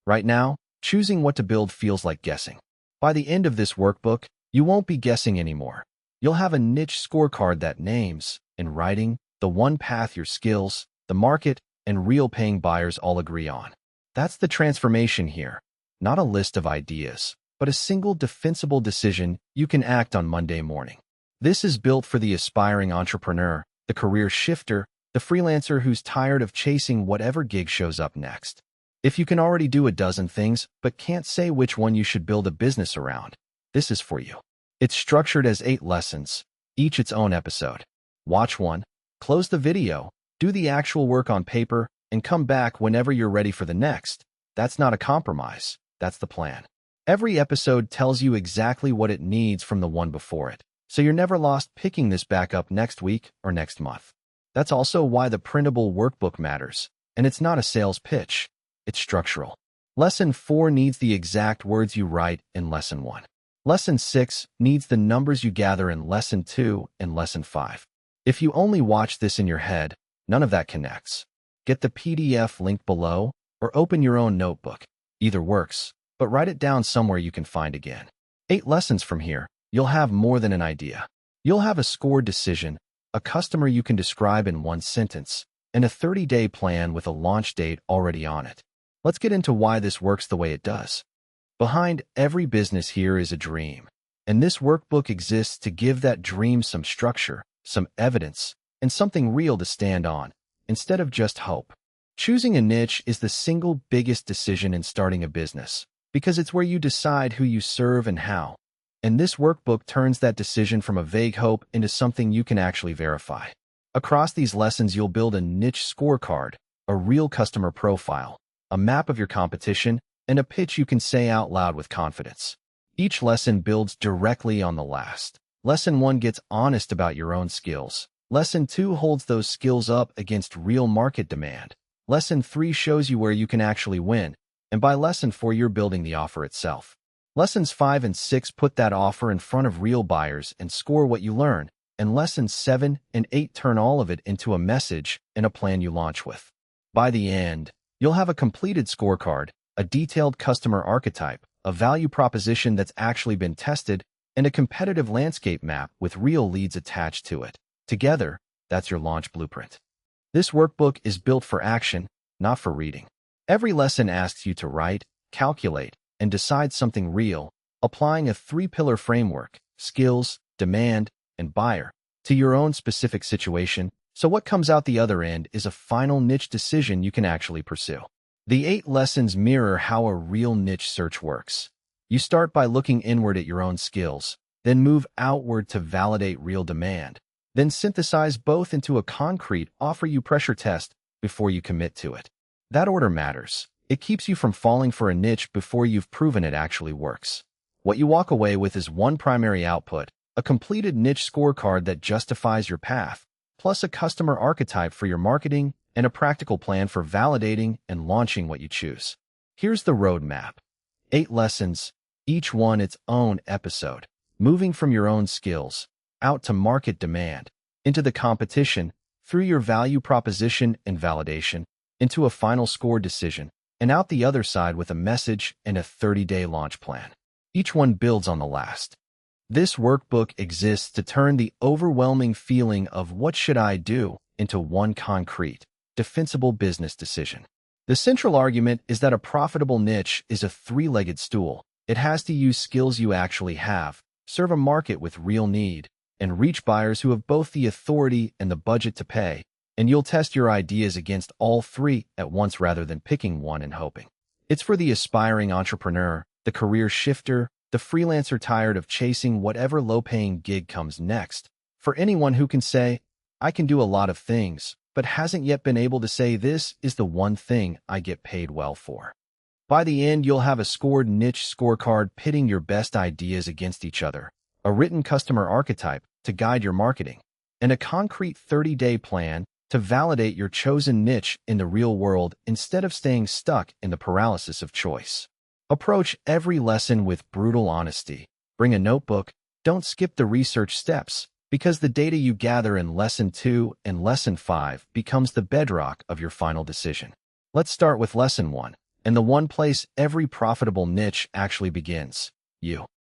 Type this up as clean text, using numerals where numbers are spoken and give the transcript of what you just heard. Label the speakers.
Speaker 1: Right now, choosing what to build feels like guessing. By the end of this workbook, you won't be guessing anymore. You'll have a niche scorecard that names, in writing, the one path your skills, the market, and real paying buyers all agree on. That's the transformation here. Not a list of ideas, but a single defensible decision you can act on Monday morning. This is built for the aspiring entrepreneur, the career shifter, the freelancer who's tired of chasing whatever gig shows up next. If you can already do a dozen things but can't say which one you should build a business around, this is for you. It's structured as 8 lessons, each its own episode. Watch one, close the video, do the actual work on paper, and come back whenever you're ready for the next. That's not a compromise. That's the plan. Every episode tells you exactly what it needs from the one before it, so you're never lost picking this back up next week or next month. That's also why the printable workbook matters, and it's not a sales pitch. It's structural. Lesson 4 needs the exact words you write in Lesson 1. Lesson 6 needs the numbers you gather in Lesson 2 and Lesson 5. If you only watch this in your head, none of that connects. Get the PDF linked below or open your own notebook. Either works, but write it down somewhere you can find again. 8 lessons from here, you'll have more than an idea. You'll have a scored decision, a customer you can describe in one sentence, and a 30-day plan with a launch date already on it. Let's get into why this works the way it does. Behind every business here is a dream, and this workbook exists to give that dream some structure, some evidence, and something real to stand on, instead of just hope. Choosing a niche is the single biggest decision in starting a business, because it's where you decide who you serve and how. And this workbook turns that decision from a vague hope into something you can actually verify. Across these lessons, you'll build a niche scorecard, a real customer profile, a map of your competition, and a pitch you can say out loud with confidence. Each lesson builds directly on the last. Lesson 1 gets honest about your own skills. Lesson 2 holds those skills up against real market demand. Lesson 3 shows you where you can actually win, and by Lesson 4 you're building the offer itself. Lessons 5 and 6 put that offer in front of real buyers and score what you learn, and Lessons 7 and 8 turn all of it into a message and a plan you launch with. By the end, you'll have a completed scorecard, a detailed customer archetype, a value proposition that's actually been tested, and a competitive landscape map with real leads attached to it. Together, that's your launch blueprint. This workbook is built for action, not for reading. Every lesson asks you to write, calculate, and decide something real, applying a 3-pillar framework: skills, demand, and buyer, to your own specific situation. So what comes out the other end is a final niche decision you can actually pursue. The 8 lessons mirror how a real niche search works. You start by looking inward at your own skills, then move outward to validate real demand, then synthesize both into a concrete offer you pressure test before you commit to it. That order matters. It keeps you from falling for a niche before you've proven it actually works. What you walk away with is one primary output, a completed niche scorecard that justifies your path, plus a customer archetype for your marketing and a practical plan for validating and launching what you choose. Here's the roadmap. 8 lessons, each one its own episode, moving from your own skills, out to market demand, into the competition, through your value proposition and validation, into a final score decision, and out the other side with a message and a 30-day launch plan. Each one builds on the last. This workbook exists to turn the overwhelming feeling of "what should I do?" into one concrete, defensible business decision. The central argument is that a profitable niche is a 3-legged stool. It has to use skills you actually have, serve a market with real need, and reach buyers who have both the authority and the budget to pay. And you'll test your ideas against all 3 at once rather than picking one and hoping. It's for the aspiring entrepreneur, the career shifter, the freelancer tired of chasing whatever low-paying gig comes next. For anyone who can say, "I can do a lot of things," but hasn't yet been able to say, "This is the one thing I get paid well for." By the end, you'll have a scored niche scorecard pitting your best ideas against each other, a written customer archetype to guide your marketing, and a concrete 30-day plan to validate your chosen niche in the real world instead of staying stuck in the paralysis of choice. Approach every lesson with brutal honesty. Bring a notebook. Don't skip the research steps, because the data you gather in Lesson 2 and Lesson 5 becomes the bedrock of your final decision. Let's start with Lesson 1, and the one place every profitable niche actually begins: you.